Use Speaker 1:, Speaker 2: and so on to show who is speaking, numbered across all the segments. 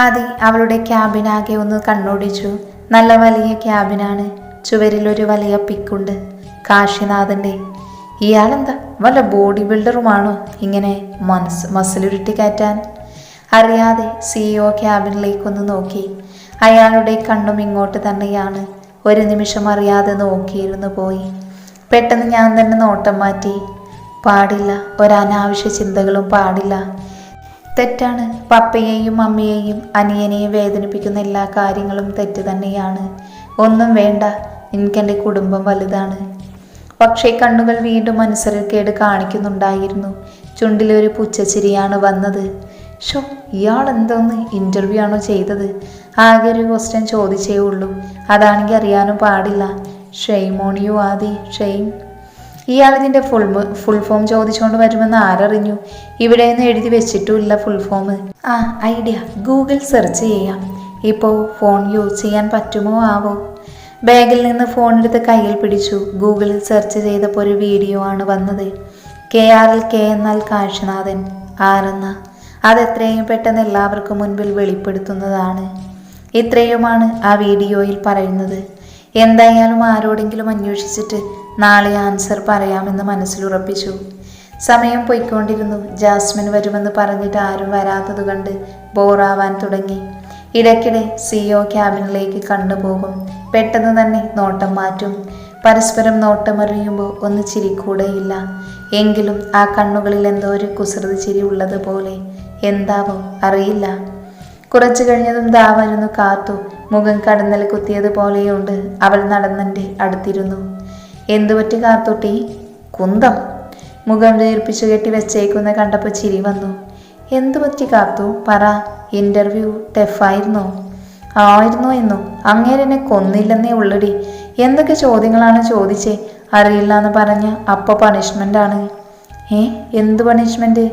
Speaker 1: ആദി അവളുടെ ക്യാബിനാകെ ഒന്ന് കണ്ണോടിച്ചു. നല്ല വലിയ ക്യാബിനാണ്. ചുവരിൽ ഒരു വലിയ പിക്കുണ്ട്, കാശിനാഥൻ്റെ. ഇയാളെന്താ വല്ല ബോഡി ബിൽഡറുമാണോ ഇങ്ങനെ മസിലുരുട്ടി കയറ്റാൻ? അറിയാതെ CEO ക്യാബിനിലേക്കൊന്ന് നോക്കി. അയാളുടെ കണ്ണും ഇങ്ങോട്ട് തന്നെയാണ്. ഒരു നിമിഷം അറിയാതെ നോക്കിയിരുന്നു പോയി. പെട്ടെന്ന് ഞാൻ തന്നെ നോട്ടം മാറ്റി. പാടില്ല, ഒരനാവശ്യ ചിന്തകളും പാടില്ല. തെറ്റാണ്. പപ്പയെയും അമ്മയെയും അനിയനെയും വേദനിപ്പിക്കുന്ന എല്ലാ കാര്യങ്ങളും തെറ്റ് തന്നെയാണ്. ഒന്നും വേണ്ട, എനിക്കെൻ്റെ കുടുംബം വലുതാണ്. പക്ഷേ കണ്ണുകൾ വീണ്ടും മനസ്സറിക്കേട് കാണിക്കുന്നുണ്ടായിരുന്നു. ചുണ്ടിലൊരു പുച്ഛച്ചിരിയാണ് വന്നത്. ഷോ, ഇയാൾ എന്തോന്ന് ഇൻ്റർവ്യൂ ആണോ ചെയ്തത്? ആകെ ഒരു ക്വസ്റ്റ്യൻ ചോദിച്ചേ ഉള്ളൂ, അതാണെങ്കിൽ അറിയാനും പാടില്ല. Shame on you Aadi, shame. ഇയാൾ ഇതിൻ്റെ ഫുൾ ഫോം ചോദിച്ചുകൊണ്ട് വരുമെന്ന് ആരറിഞ്ഞു? ഇവിടെയൊന്നും എഴുതി വെച്ചിട്ടുമില്ല full form. Idea, Google search ചെയ്യാം. ഇപ്പോൾ ഫോൺ യൂസ് ചെയ്യാൻ പറ്റുമോ ആവോ? ബാഗിൽ നിന്ന് ഫോൺ എടുത്ത് കയ്യിൽ പിടിച്ചു. ഗൂഗിളിൽ സെർച്ച് ചെയ്തപ്പോൾ ഒരു വീഡിയോ ആണ് വന്നത്. KR എന്നാൽ കാശിനാഥൻ, ആരെന്ന അതെത്രയും പെട്ടെന്ന് എല്ലാവർക്കും മുൻപിൽ വെളിപ്പെടുത്തുന്നതാണ്. ഇത്രയുമാണ് ആ വീഡിയോയിൽ പറയുന്നത്. എന്തായാലും ആരോടെങ്കിലും അന്വേഷിച്ചിട്ട് നാളെ ആൻസർ പറയാമെന്ന് മനസ്സിലുറപ്പിച്ചു. സമയം പോയിക്കൊണ്ടിരുന്നു. ജാസ്മിൻ വരുമെന്ന് പറഞ്ഞിട്ട് ആരും വരാത്തത് കണ്ട് ബോറാവാൻ തുടങ്ങി. ഇടയ്ക്കിടെ CEO ക്യാബിനിലേക്ക് കണ്ടുപോകും. പെട്ടെന്ന് തന്നെ നോട്ടം മാറ്റും. പരസ്പരം നോട്ടമറിയുമ്പോൾ ഒന്ന് ചിരിക്കൂടെയില്ല. എങ്കിലും ആ കണ്ണുകളിൽ എന്തോ ഒരു കുസൃതി ചിരി ഉള്ളതുപോലെ. എന്താവോ അറിയില്ല. കുറച്ചു കഴിഞ്ഞതും ദാ വരുന്നു കാത്തു. മുഖം കടന്നൽ കുത്തിയതുപോലെയുണ്ട്. അവൾ നടന്നെൻ്റെ അടുത്തിരുന്നു. എന്തുപറ്റി കാത്തുട്ടി? കുന്തം. മുഖം വീർപ്പിച്ചു കെട്ടി വെച്ചേക്കുന്ന കണ്ടപ്പോൾ ചിരി വന്നു. എന്തുപറ്റി കാത്തു, പറ. ഇൻ്റർവ്യൂ ടഫായിരുന്നോ? ആയിരുന്നോ എന്നോ? അങ്ങേരെന്നെ കൊന്നില്ലെന്നേ ഉള്ളടി. എന്തൊക്കെ ചോദ്യങ്ങളാണ് ചോദിച്ചേ? അറിയില്ല എന്ന് പറഞ്ഞ അപ്പോൾ പണിഷ്മെൻ്റാണ്. എന്ത് പണിഷ്മെൻറ്റ്?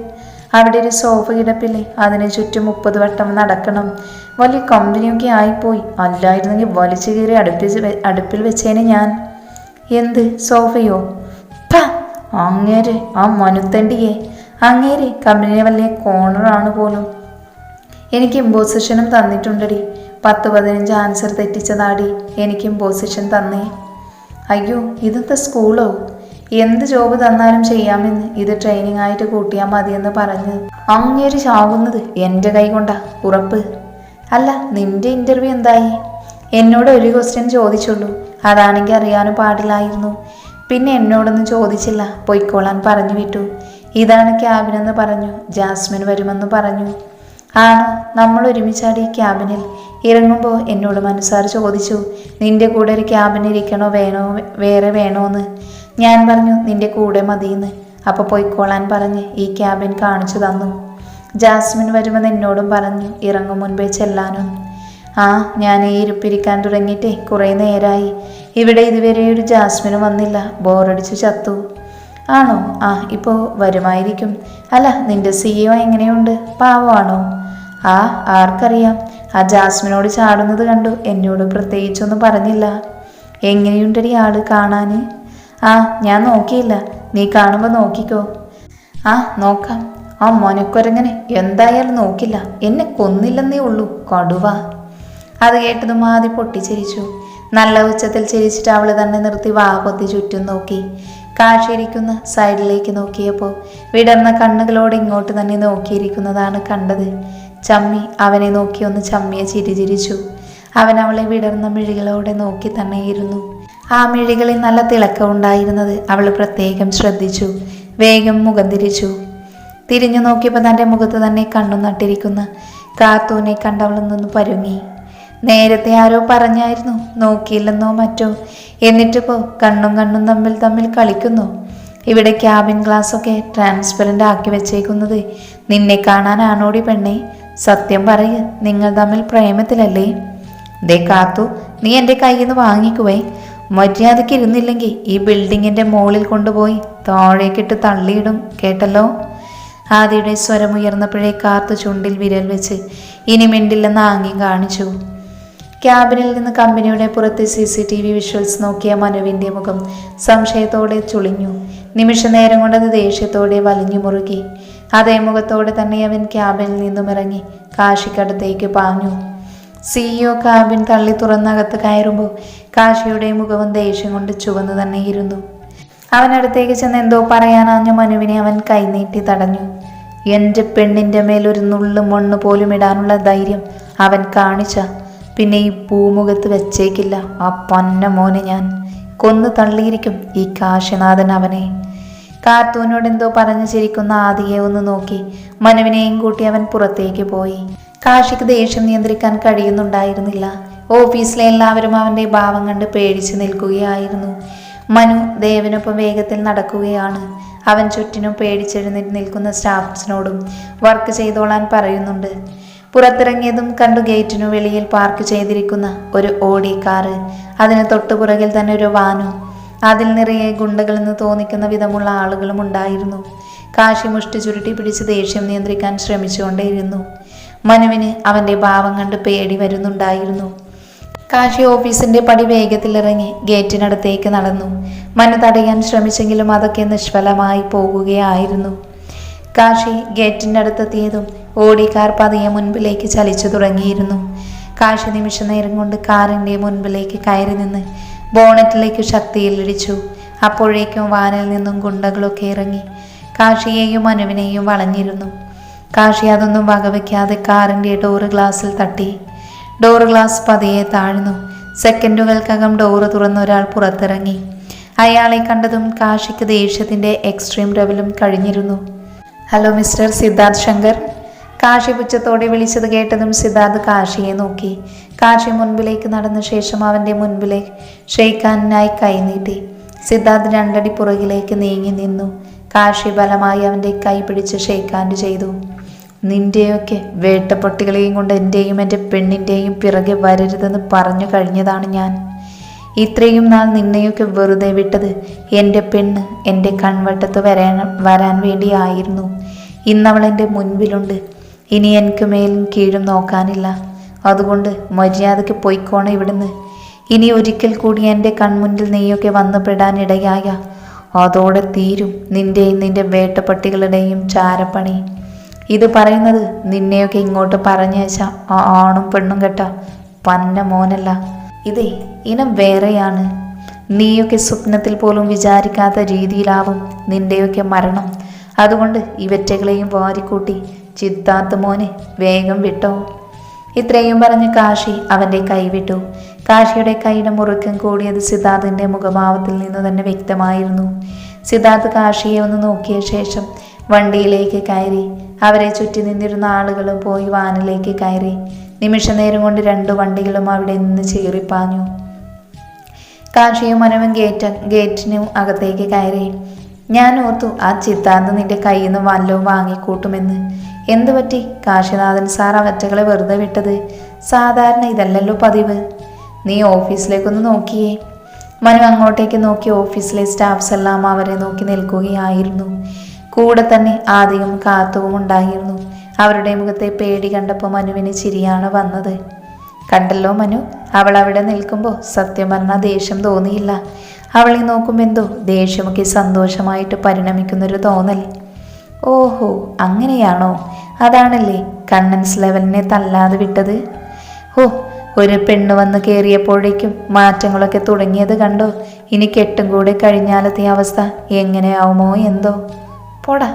Speaker 1: അവിടെ ഒരു സോഫ കിടപ്പില്ലേ, അതിന് ചുറ്റും 30 വട്ടം നടക്കണം. വലിയ കമ്പനിയൊക്കെ ആയിപ്പോയി. അല്ലായിരുന്നെങ്കിൽ വലിച്ചു കയറി അടുപ്പിൽ വെച്ചേനെ ഞാൻ. എന്ത് സോഫയോ? അങ്ങേരെ ആ മനുത്തണ്ടിയെ. അങ്ങേരെ കമ്പനിയെ വലിയ കോണറാണ് പോലും. എനിക്ക് ഇമ്പോസിഷനും തന്നിട്ടുണ്ടടി. 10-15 ആൻസർ തെറ്റിച്ചതാടി എനിക്ക് ഇമ്പോസിഷൻ തന്നേ. അയ്യോ, ഇതെന്താ സ്കൂളോ? എന്ത് ജോബ് തന്നാലും ചെയ്യാമെന്ന്, ഇത് ട്രെയിനിങ് ആയിട്ട് കൂട്ടിയാൽ മതിയെന്ന് പറഞ്ഞ് അങ്ങേര് ചാവുന്നത് എൻ്റെ കൈ കൊണ്ടാ, ഉറപ്പ്. അല്ല, നിന്റെ ഇൻ്റർവ്യൂ എന്തായി? എന്നോട് ഒരു ക്വസ്റ്റ്യൻ ചോദിച്ചുള്ളൂ, അതാണെങ്കിൽ അറിയാനും പാടില്ലായിരുന്നു. പിന്നെ എന്നോടൊന്നും ചോദിച്ചില്ല, പൊയ്ക്കോളാൻ പറഞ്ഞു വിട്ടു. ഇതാണ് ക്യാബിനെന്ന് പറഞ്ഞു. ജാസ്മിൻ വരുമെന്ന് പറഞ്ഞു. ആണോ? നമ്മൾ ഒരുമിച്ചാടി ക്യാബിനിൽ. ഇറങ്ങുമ്പോൾ എന്നോട് മനസ്സാർ ചോദിച്ചു, നിന്റെ കൂടെ ഒരു ക്യാബിനിരിക്കണോ വേറെ വേണോന്ന്. ഞാൻ പറഞ്ഞു നിന്റെ കൂടെ മതിയെന്ന്. അപ്പോൾ പൊയ്ക്കോളാൻ പറഞ്ഞ് ഈ ക്യാബിൻ കാണിച്ചു തന്നു. ജാസ്മിൻ വരുമെന്ന് എന്നോടും പറഞ്ഞു, ഇറങ്ങും മുൻപേ ചെല്ലാനും. ഞാൻ ഈ ഇരിപ്പിരിക്കാൻ തുടങ്ങിയിട്ടേ കുറേ നേരമായി. ഇവിടെ ഇതുവരെ ഒരു ജാസ്മിനും വന്നില്ല. ബോറടിച്ചു ചത്തു. ആണോ? ഇപ്പോൾ വരുമായിരിക്കും. അല്ല, നിന്റെ CEO എങ്ങനെയുണ്ട്? പാവമാണോ? ആർക്കറിയാം. ആ ജാസ്മിനോട് ചാടുന്നത് കണ്ടു. എന്നോട് പ്രത്യേകിച്ചൊന്നും പറഞ്ഞില്ല. എങ്ങനെയുണ്ടടി ആള് കാണാൻ? ഞാൻ നോക്കിയില്ല. നീ കാണുമ്പോൾ നോക്കിക്കോ. നോക്കാം. മോനക്കൊരങ്ങനെ എന്തായാലും നോക്കില്ല. എന്നെ കൊന്നില്ലെന്നേ ഉള്ളൂ, കടുവ. അത് കേട്ടതും ആദ്യം പൊട്ടിച്ചിരിച്ചു. നല്ല ഉച്ചത്തിൽ ചിരിച്ചിട്ട് അവൾ തന്നെ നിർത്തി വാ പൊത്തി ചുറ്റും നോക്കി. കാശിരിക്കുന്ന സൈഡിലേക്ക് നോക്കിയപ്പോൾ വിടർന്ന കണ്ണുകളോടെ ഇങ്ങോട്ട് തന്നെ നോക്കിയിരിക്കുന്നതാണ് കണ്ടത്. ചമ്മി അവനെ നോക്കി ഒന്ന് ചമ്മിയെ ചിരിച്ചിരിച്ചു. അവൻ അവളെ വിടർന്ന മിഴികളോടെ നോക്കി തന്നെയിരുന്നു. ആ മിഴികളിൽ നല്ല തിളക്കമുണ്ടായിരുന്നത് അവൾ പ്രത്യേകം ശ്രദ്ധിച്ചു. വേഗം മുഖം തിരിഞ്ഞു നോക്കിയപ്പോൾ തൻ്റെ മുഖത്ത് തന്നെ കണ്ണു നട്ടിരിക്കുന്ന കാത്തൂനെ കണ്ടവളിൽ നിന്ന് പരുങ്ങി. നേരത്തെ ആരോ പറഞ്ഞായിരുന്നു നോക്കിയില്ലെന്നോ മറ്റോ. എന്നിട്ടിപ്പോൾ കണ്ണും തമ്മിൽ കളിക്കുന്നു. ഇവിടെ ക്യാബിൻ ഗ്ലാസ്സൊക്കെ ട്രാൻസ്പെറൻ്റ് ആക്കി വെച്ചേക്കുന്നത് നിന്നെ കാണാനാണോടി പെണ്ണെ? സത്യം പറയ്, നിങ്ങൾ തമ്മിൽ പ്രേമത്തിലല്ലേ? ദേ കാത്തു, നീ എൻ്റെ കയ്യിൽ നിന്ന് വാങ്ങിക്കുവേ. മര്യാദയ്ക്ക് ഇരുന്നില്ലെങ്കിൽ ഈ ബിൽഡിങ്ങിൻ്റെ മുകളിൽ കൊണ്ടുപോയി താഴേക്കിട്ട് തള്ളിയിടും, കേട്ടല്ലോ. ആദിയുടെ സ്വരമുയർന്നപ്പോഴേ കാത്തു ചുണ്ടിൽ വിരൽ വെച്ച് ഇനി മിണ്ടില്ലെന്ന് ആംഗ്യം കാണിച്ചു. ക്യാബിനിൽ നിന്ന് കമ്പനിയുടെ പുറത്തെ CCTV വിഷ്വൽസ് നോക്കിയ മനുവിൻ്റെ മുഖം സംശയത്തോടെ ചുളിഞ്ഞു. നിമിഷ നേരം കൊണ്ടത് ദേഷ്യത്തോടെ വലിഞ്ഞു മുറുകി. അതേ മുഖത്തോടെ തന്നെ അവൻ ക്യാബിനിൽ നിന്നും ഇറങ്ങി കാശിക്കടുത്തേക്ക് പാഞ്ഞു. CEO ക്യാബിൻ തള്ളി തുറന്നകത്ത് കയറുമ്പോൾ കാശിയുടെ മുഖവും ദേഷ്യം കൊണ്ട് ചുവന്നു തന്നെയിരുന്നു. അവനടുത്തേക്ക് ചെന്ന് എന്തോ പറയാനാഞ്ഞ മനുവിനെ അവൻ കൈനീട്ടി തടഞ്ഞു. എൻ്റെ പെണ്ണിൻ്റെ മേലൊരു നുള്ളു മണ്ണ് പോലും ഇടാനുള്ള ധൈര്യം അവൻ കാണിച്ച പിന്നെ ഈ ഭൂമുഖത്ത് വെച്ചേക്കില്ല. ആ പന്ന മോനെ ഞാൻ കൊന്നു തള്ളിയിരിക്കും ഈ കാശിനാഥൻ അവനെ. കാർത്തൂനോട് എന്തോ പറഞ്ഞു ചിരിക്കുന്ന ആദിയെ ഒന്ന് നോക്കി മനുവിനെയും കൂട്ടി അവൻ പുറത്തേക്ക് പോയി. കാശിക്ക് ദേഷ്യം നിയന്ത്രിക്കാൻ കഴിയുന്നുണ്ടായിരുന്നില്ല. ഓഫീസിലെ എല്ലാവരും അവൻ്റെ ഭാവം കണ്ട് പേടിച്ച് നിൽക്കുകയായിരുന്നു. മനു ദേവനൊപ്പം വേഗത്തിൽ നടക്കുകയാണ്. അവൻ ചുറ്റിനും പേടിച്ചെഴുന്നേറ്റ് നിൽക്കുന്ന സ്റ്റാഫ്സിനോടും വർക്ക് ചെയ്തോളാൻ പറയുന്നുണ്ട്. പുറത്തിറങ്ങിയതും കണ്ടു ഗേറ്റിനു വെളിയിൽ പാർക്ക് ചെയ്തിരിക്കുന്ന ഒരു ഓടി കാറ്. അതിന് തൊട്ടുപുറകിൽ തന്നെ ഒരു വാനും. അതിൽ നിറയെ ഗുണ്ടകളെന്ന് തോന്നിക്കുന്ന വിധമുള്ള ആളുകളും ഉണ്ടായിരുന്നു. കാശി മുഷ്ടി ചുരുട്ടി പിടിച്ച് ദേഷ്യം നിയന്ത്രിക്കാൻ ശ്രമിച്ചുകൊണ്ടേയിരുന്നു. മനുവിന് അവൻ്റെ ഭാവം കണ്ട് പേടി വരുന്നുണ്ടായിരുന്നു. കാശി ഓഫീസിന്റെ പടി വേഗത്തിലിറങ്ങി ഗേറ്റിനടുത്തേക്ക് നടന്നു. മനു തടയാൻ ശ്രമിച്ചെങ്കിലും അതൊക്കെ നിഷ്ഫലമായി പോകുകയായിരുന്നു. കാശി ഗേറ്റിൻ്റെ അടുത്തെത്തിയതും ഓടി കാർ പതിയെ മുൻപിലേക്ക് ചലിച്ചു തുടങ്ങിയിരുന്നു. കാശി നിമിഷ നേരം കൊണ്ട് കാറിൻ്റെ മുൻപിലേക്ക് കയറി നിന്ന് ബോണറ്റിലേക്ക് ശക്തിയിൽ ഇടിച്ചു. അപ്പോഴേക്കും വാനിൽ നിന്നും ഗുണ്ടകളൊക്കെ ഇറങ്ങി കാശിയെയും മനുവിനെയും വളഞ്ഞിരുന്നു. കാശി അതൊന്നും വകവയ്ക്കാതെ കാറിൻ്റെ ഡോറ് ഗ്ലാസ്സിൽ തട്ടി. ഡോറ് ഗ്ലാസ് പതിയെ താഴ്ന്നു. സെക്കൻഡുകൾക്കകം ഡോറ് തുറന്ന ഒരാൾ പുറത്തിറങ്ങി. അയാളെ കണ്ടതും കാശിക്ക് ദേഷ്യത്തിൻ്റെ എക്സ്ട്രീം ലെവലും കഴിഞ്ഞിരുന്നു. Hello mister Siddharth Shankar. കാശി പുച്ഛത്തോടെ വിളിച്ചത് കേട്ടതും സിദ്ധാർത്ഥ് കാശിയെ നോക്കി. കാശി മുൻപിലേക്ക് നടന്ന ശേഷം അവൻ്റെ മുൻപിലേക്ക് ഷെയ്ഖാനായി കൈനീട്ടി. സിദ്ധാർത്ഥ് രണ്ടടി പുറകിലേക്ക് നീങ്ങി നിന്നു. കാശി ബലമായി അവൻ്റെ കൈ പിടിച്ച് ഷെയ്ഖാൻഡ് ചെയ്തു. നിന്റെയൊക്കെ വേട്ടപ്പട്ടികളെയും കൊണ്ട് എൻ്റെയും എൻ്റെ പെണ്ണിൻ്റെയും പിറകെ വരരുതെന്ന് പറഞ്ഞു കഴിഞ്ഞതാണ് ഞാൻ. ഇത്രയും നാൾ നിന്നെയൊക്കെ വെറുതെ വിട്ടത് എൻ്റെ പെണ്ണ് എൻ്റെ കൺവട്ടത്ത് വരാൻ വേണ്ടിയായിരുന്നു. ഇന്നവൾ എൻ്റെ മുൻപിലുണ്ട്. ഇനി എനിക്ക് മേലും കീഴും നോക്കാനില്ല. അതുകൊണ്ട് മര്യാദയ്ക്ക് പൊയ്ക്കോണം ഇവിടുന്ന്. ഇനി ഒരിക്കൽ കൂടി എൻ്റെ കൺമുൻപിൽ നീയൊക്കെ വന്നു പെടാനിടയായ അതോടെ തീരും നിന്റെ വേട്ടപ്പട്ടികളുടെയും ചാരപ്പണി. ഇത് പറയുന്നത് നിന്നെയൊക്കെ ഇങ്ങോട്ട് പറഞ്ഞയച്ച ആണും പെണ്ണും കേട്ട പന്ന മോനല്ല. ഇതേ ഇനം വേറെയാണ്. നീയൊക്കെ സ്വപ്നത്തിൽ പോലും വിചാരിക്കാത്ത രീതിയിലാവും നിന്റെയൊക്കെ മരണം. അതുകൊണ്ട് ഇവറ്റകളെയും വാരിക്കൂട്ടി സിദ്ധാർത്ഥ് മോനെ വേഗം വിട്ടോ. ഇത്രയും പറഞ്ഞ് കാശി അവൻ്റെ കൈ വിട്ടു. കാശിയുടെ കൈയുടെ മുറുക്കം കൂടിയത് സിദ്ധാർത്ഥിൻ്റെ മുഖഭാവത്തിൽ നിന്ന് തന്നെ വ്യക്തമായിരുന്നു. സിദ്ധാർത്ഥ് കാശിയെ ഒന്ന് നോക്കിയ ശേഷം വണ്ടിയിലേക്ക് കയറി. അവരെ ചുറ്റി നിന്നിരുന്ന ആളുകളും പോയി വാനിലേക്ക് കയറി. നിമിഷ നേരം കൊണ്ട് 2 വണ്ടികളും അവിടെ നിന്ന് ചീറിപ്പാഞ്ഞു. കാശിയും മനവും ഗേറ്റിനും അകത്തേക്ക് കയറി. ഞാൻ ഓർത്തു ആ സിദ്ധാർത്ഥ് നിന്റെ കയ്യിൽ നിന്ന് വല്ലവും വാങ്ങിക്കൂട്ടുമെന്ന്. എന്തു പറ്റി കാശിനാഥൻ സാർ അവറ്റകളെ വെറുതെ വിട്ടത്? സാധാരണ ഇതല്ലല്ലോ പതിവ്. നീ ഓഫീസിലേക്കൊന്ന് നോക്കിയേ. മനു അങ്ങോട്ടേക്ക് നോക്കി. ഓഫീസിലെ സ്റ്റാഫ്സ് എല്ലാം അവരെ നോക്കി നിൽക്കുകയായിരുന്നു. കൂടെ തന്നെ ആദിയും കാത്തുവും ഉണ്ടായിരുന്നു. അവരുടെ മുഖത്തെ പേടി കണ്ടപ്പോൾ മനുവിന് ചിരിയാണ് വന്നത്. കണ്ടല്ലോ മനു, അവൾ അവിടെ നിൽക്കുമ്പോൾ സത്യം പറഞ്ഞാൽ ദേഷ്യം തോന്നിയില്ല. അവളെ നോക്കുമ്പോൾ എന്തോ ദേഷ്യമൊക്കെ സന്തോഷമായിട്ട് പരിണമിക്കുന്നൊരു തോന്നൽ. ഓഹോ, അങ്ങനെയാണോ? അതാണല്ലേ കണ്ണൻസ് ലെവലിനെ തല്ലാതെ വിട്ടത്. ഓ, ഒരു പെണ്ണ് വന്ന് കയറിയപ്പോഴേക്കും മാറ്റങ്ങളൊക്കെ തുടങ്ങിയത് കണ്ടോ? ഇനി കെട്ടും കൂടെ കഴിഞ്ഞാലത്തെ അവസ്ഥ എങ്ങനെയാവുമോ എന്തോ. പോടാ.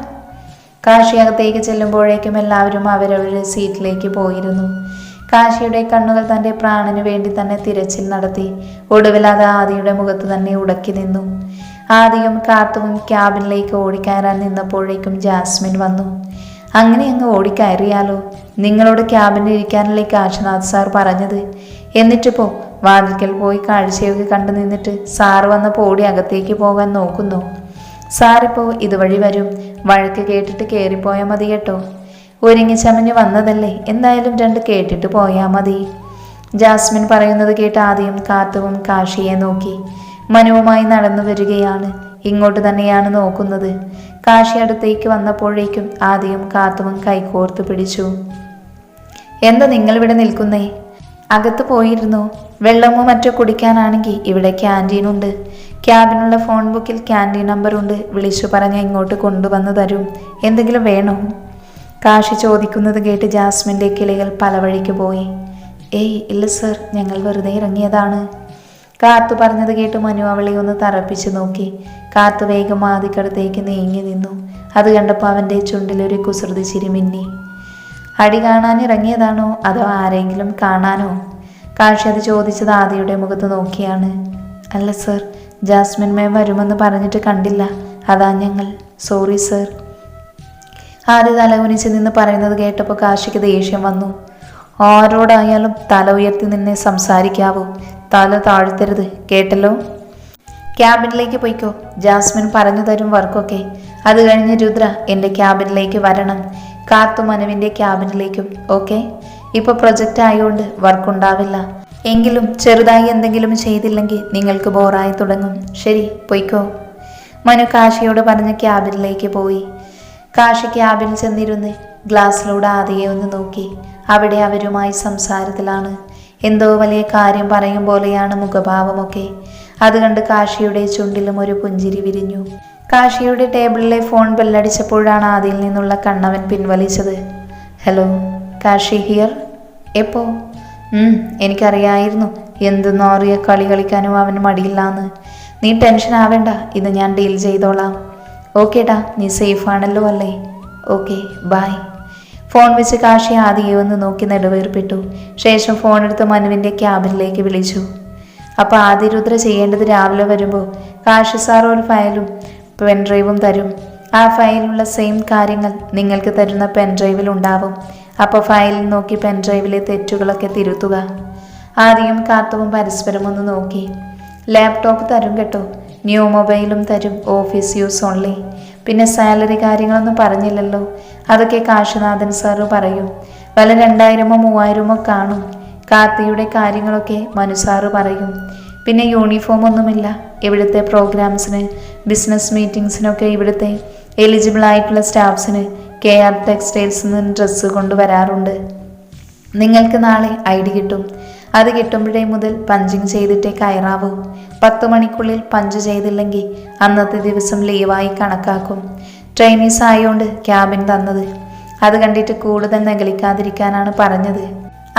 Speaker 1: കാശി അകത്തേക്ക് ചെല്ലുമ്പോഴേക്കും എല്ലാവരും അവരവരുടെ സീറ്റിലേക്ക് പോയിരുന്നു. കാശിയുടെ കണ്ണുകൾ തൻ്റെ പ്രാണന് വേണ്ടി തന്നെ തിരച്ചിൽ നടത്തി. ഒടുവിൽ അത് ആദിയുടെ മുഖത്ത് തന്നെ ഉടക്കി നിന്നു. ആദിയും കാത്തുവും ക്യാബിനിലേക്ക് ഓടിക്കയറാൻ നിന്നപ്പോഴേക്കും ജാസ്മിൻ വന്നു. അങ്ങനെ അങ്ങ് ഓടിക്കയറിയാലോ? നിങ്ങളോട് ക്യാബിനിൽ ഇരിക്കാനല്ലേ കാശിനാഥ് സാർ പറഞ്ഞത്? എന്നിട്ടിപ്പോ വാതിൽക്കൽ പോയി കാഴ്ചയൊക്കെ കണ്ടു നിന്നിട്ട് സാറ് വന്നപ്പോൾ ഓടി അകത്തേക്ക് പോകാൻ നോക്കുന്നു. സാറിപ്പോൾ ഇതുവഴി വരും. വഴക്ക് കേട്ടിട്ട് കയറിപ്പോയാൽ മതി കേട്ടോ. ഒരുങ്ങി ചമഞ്ഞ് വന്നതല്ലേ, എന്തായാലും 2 കേട്ടിട്ട് പോയാൽ മതി. ജാസ്മിൻ പറയുന്നത് കേട്ട് ആദ്യം കാത്തുവും കാശിയെ നോക്കി. മനുവുമായി നടന്നു വരികയാണ്. ഇങ്ങോട്ട് തന്നെയാണ് നോക്കുന്നത്. കാശി അടുത്തേക്ക് വന്നപ്പോഴേക്കും ആദ്യം കാത്തുവും കൈകോർത്ത് പിടിച്ചു. എന്താ നിങ്ങളിവിടെ നിൽക്കുന്നേ? അകത്ത് പോയിരുന്നു. വെള്ളമോ മറ്റോ കുടിക്കാനാണെങ്കിൽ ഇവിടെ ക്യാൻറ്റീനുണ്ട്. ക്യാബിനുള്ള ഫോൺ ബുക്കിൽ ക്യാൻറ്റീൻ നമ്പറുണ്ട്. വിളിച്ചു പറഞ്ഞാൽ ഇങ്ങോട്ട് കൊണ്ടുവന്ന് തരും. എന്തെങ്കിലും വേണോ? കാശി ചോദിക്കുന്നത് കേട്ട് ജാസ്മിൻ്റെ കിളികൾ പല വഴിക്ക് പോയി. ഏയ് ഇല്ല സർ, ഞങ്ങൾ വെറുതെ ഇറങ്ങിയതാണ്. കാത്തു പറഞ്ഞത് കേട്ട് മനു അവളെ ഒന്ന് തറപ്പിച്ച് നോക്കി. കാത്തു വേഗം ആദിക്കടുത്തേക്ക് നീങ്ങി നിന്നു. അത് കണ്ടപ്പോൾ അവൻ്റെ ചുണ്ടിലൊരു കുസൃതി ചിരി മിന്നി. അടി കാണാൻ ഇറങ്ങിയതാണോ അതോ ആരെങ്കിലും കാണാനോ? കാശി അത് ചോദിച്ചത് ആദിയുടെ മുഖത്ത് നോക്കിയാണ്. അല്ല സർ, ജാസ്മിൻ മാം വരുമെന്ന് പറഞ്ഞിട്ട് കണ്ടില്ല, അതാ ഞങ്ങൾ. Sorry sir. ആദ്യ തലകുനിച്ച് നിന്ന് പറയുന്നത് കേട്ടപ്പോൾ കാശിക്ക് ദേഷ്യം വന്നു. ആരോടായാലും തല ഉയർത്തി നിന്നെ സംസാരിക്കാവൂ, തല താഴ്ത്തരുത്, കേട്ടല്ലോ. ക്യാബിനിലേക്ക് പോയിക്കോ, ജാസ്മിൻ പറഞ്ഞു തരും വർക്കൊക്കെ. അത് കഴിഞ്ഞ് രുദ്ര എൻ്റെ ക്യാബിനിലേക്ക് വരണം. കാത്തു മനുവിൻ്റെ ക്യാബിനിലേക്കും. ഓക്കെ, ഇപ്പോൾ പ്രൊജക്റ്റ് ആയതുകൊണ്ട് വർക്കുണ്ടാവില്ല. എങ്കിലും ചെറുതായി എന്തെങ്കിലും ചെയ്തില്ലെങ്കിൽ നിങ്ങൾക്ക് ബോറായി തുടങ്ങും. ശരി, പോയിക്കോ. മനു കാശിയോട് പറഞ്ഞ് ക്യാബിനിലേക്ക് പോയി. കാശി ക്യാബിനിൽ ചെന്നിരുന്ന് ഗ്ലാസ്സിലൂടെ ആദിയെ ഒന്ന് നോക്കി. അവിടെ അവരുമായി സംസാരത്തിലാണ്. എന്തോ വലിയ കാര്യം പറയും പോലെയാണ് മുഖഭാവമൊക്കെ. അത് കണ്ട് കാശിയുടെ ചുണ്ടിലും ഒരു പുഞ്ചിരി വിരിഞ്ഞു. കാശിയുടെ ടേബിളിലെ ഫോൺ ബെല്ലടിച്ചപ്പോഴാണ് ആദിയിൽ നിന്നുള്ള കണ്ണവൻ പിൻവലിച്ചത്. Hello, Kashi here. എപ്പോ? എനിക്കറിയായിരുന്നു എന്തെന്നറിയ കളി കളിക്കാനും അവന് മടിയില്ലാന്ന്. നീ ടെൻഷൻ ആവേണ്ട, ഇത് ഞാൻ ഡീൽ ചെയ്തോളാം. ഓക്കേടാ, നീ സേഫ് ആണല്ലോ അല്ലേ? Okay, by. ഫോൺ വെച്ച് കാശി ആദിയെ ഒന്ന് നോക്കി നെടുവേർപ്പിട്ടു. ശേഷം ഫോൺ എടുത്ത് മനുവിൻ്റെ ക്യാബിനിലേക്ക് വിളിച്ചു. അപ്പോൾ ആദി രുദ്ര ചെയ്യേണ്ടത് രാവിലെ വരുമ്പോൾ കാശി സാർ ഒരു ഫയലും പെൻഡ്രൈവും തരും. ആ ഫയലിലുള്ള സെയിം കാര്യങ്ങൾ നിങ്ങൾക്ക് തരുന്ന പെൻഡ്രൈവിൽ ഉണ്ടാവും. അപ്പോൾ ഫയലിൽ നോക്കി പെൻഡ്രൈവിലെ തെറ്റുകളൊക്കെ തിരുത്തുക. ആദ്യം കാത്തുവും പരസ്പരം ഒന്ന് നോക്കി. ലാപ്ടോപ്പ് തരും കേട്ടോ, ന്യൂ മൊബൈലും തരും, ഓഫീസ് യൂസ് ഓൺലി. പിന്നെ സാലറി കാര്യങ്ങളൊന്നും പറഞ്ഞില്ലല്ലോ, അതൊക്കെ കാശിനാഥൻ സാറ് പറയും. വല്ല 2000-ഓ 3000-ഓ കാണും. കാത്തിയുടെ കാര്യങ്ങളൊക്കെ മനുസാറ് പറയും. പിന്നെ യൂണിഫോം ഒന്നുമില്ല. ഇവിടുത്തെ പ്രോഗ്രാംസിന് ബിസിനസ് മീറ്റിംഗ്സിനൊക്കെ ഇവിടുത്തെ എലിജിബിൾ ആയിട്ടുള്ള സ്റ്റാഫ്സിന് KR ടെക്സ്റ്റൈൽസിൽ നിന്ന് ഡ്രസ്സ് കൊണ്ടുവരാറുണ്ട്. നിങ്ങൾക്ക് നാളെ ID കിട്ടും. അത് കിട്ടുമ്പോഴേ മുതൽ പഞ്ചിങ് ചെയ്തിട്ടേ കയറാവൂ. 10 മണിക്കുള്ളിൽ പഞ്ച് ചെയ്തില്ലെങ്കിൽ അന്നത്തെ ദിവസം ലീവായി കണക്കാക്കും. ട്രെയിനീസ് ആയതുകൊണ്ട് ക്യാബിൻ തന്നത്. അത് കണ്ടിട്ട് കൂടുതൽ നെഗളിക്കാതിരിക്കാനാണ് പറഞ്ഞത്.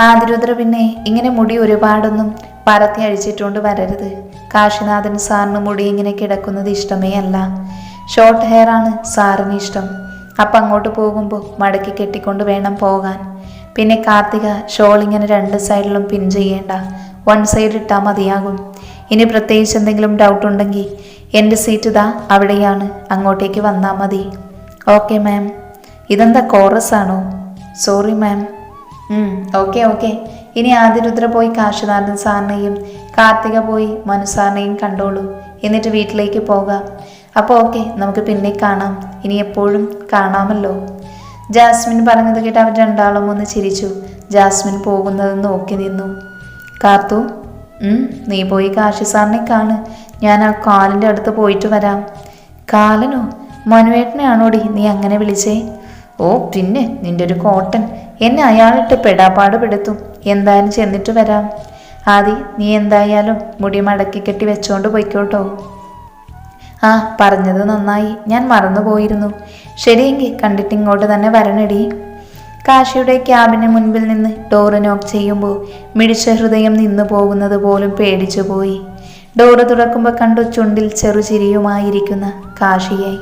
Speaker 1: ആദിരുദ്ര പിന്നെ ഇങ്ങനെ മുടി ഒരുപാടൊന്നും പരത്തി അഴിച്ചിട്ടുകൊണ്ട് വരരുത്. കാശിനാഥൻ സാറിന് മുടി ഇങ്ങനെ കിടക്കുന്നത് ഇഷ്ടമേ അല്ല. ഷോർട്ട് ഹെയർ ആണ് സാറിന് ഇഷ്ടം. അപ്പം അങ്ങോട്ട് പോകുമ്പോൾ മടക്കി കെട്ടിക്കൊണ്ട് വേണം പോകാൻ. പിന്നെ കാർത്തിക ഷോൾ ഇങ്ങനെ 2 സൈഡിലും പിൻ ചെയ്യേണ്ട, 1 സൈഡ് ഇട്ടാൽ മതിയാകും. ഇനി പ്രത്യേകിച്ച് എന്തെങ്കിലും ഡൗട്ട് ഉണ്ടെങ്കിൽ എൻ്റെ സീറ്റ് ഇതാ അവിടെയാണ്, അങ്ങോട്ടേക്ക് വന്നാൽ മതി. Okay ma'am. ഇതെന്താ കോറസ് ആണോ? Sorry ma'am. ഓക്കെ. ഇനി ആദിരുദ്ര പോയി കാശിനാഥൻ സാറിനെയും കാർത്തിക പോയി മനുസാറിനെയും കണ്ടോളൂ. എന്നിട്ട് വീട്ടിലേക്ക് പോകാം. അപ്പോൾ ഓക്കെ, നമുക്ക് പിന്നെ കാണാം. ഇനി എപ്പോഴും കാണാമല്ലോ. ജാസ്മിൻ പറഞ്ഞത് കേട്ട് അവർ രണ്ടാളും ഒന്ന് ചിരിച്ചു. ജാസ്മിൻ പോകുന്നത് നോക്കി നിന്നു. കാർത്തു, നീ പോയി കാശി സാറിനെ കാണ്. ഞാൻ ആ കാലിൻ്റെ അടുത്ത് പോയിട്ട് വരാം. കാലനോ? മനുവേട്ടനെയാണോടി നീ അങ്ങനെ വിളിച്ചേ? ഓ പിന്നെ, നിന്റെ ഒരു കോട്ടൻ എന്നെ അയാളിട്ട് പെടാപ്പാട് പെടുത്തും. എന്തായാലും ചെന്നിട്ട് വരാം. ആദി, നീ എന്തായാലും മുടി മടക്കി കെട്ടി വെച്ചോണ്ട് പോയിക്കോട്ടോ. ആ, പറഞ്ഞത് നന്നായി, ഞാൻ മറന്നുപോയിരുന്നു. ശരിയെങ്കിൽ കണ്ടിട്ട് ഇങ്ങോട്ട് തന്നെ വരണടി. കാശിയുടെ ക്യാബിന് മുൻപിൽ നിന്ന് ഡോറ് നോക്ക് ചെയ്യുമ്പോൾ മിടിച്ച ഹൃദയം നിന്നു പോകുന്നത് പോലും പേടിച്ചു പോയി. ഡോറ് തുറക്കുമ്പോൾ കണ്ടു ചുണ്ടിൽ ചെറുചിരിയുമായിരിക്കുന്ന കാശിയെ.